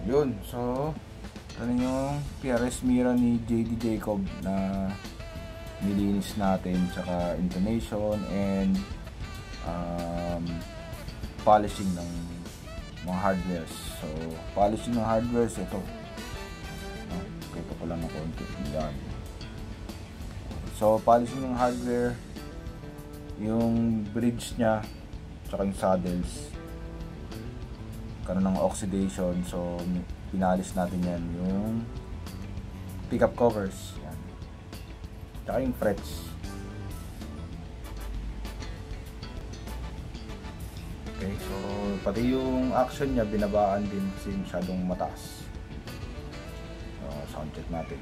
Yun, so ano yung PRS mirror ni JD Jacob na nilinis natin, tsaka intonation and polishing ng mga hardwares. So polishing ng hardwares, ito ko lang ng konti yan. So polishing ng hardware, yung bridge nya tsaka yung saddles karon ng oxidation, so pinalis natin yan. Yung pickup covers yan, tsaka yung frets. Okay, so pati yung action nya binabaan din kasi masyadong mataas. So sound check natin.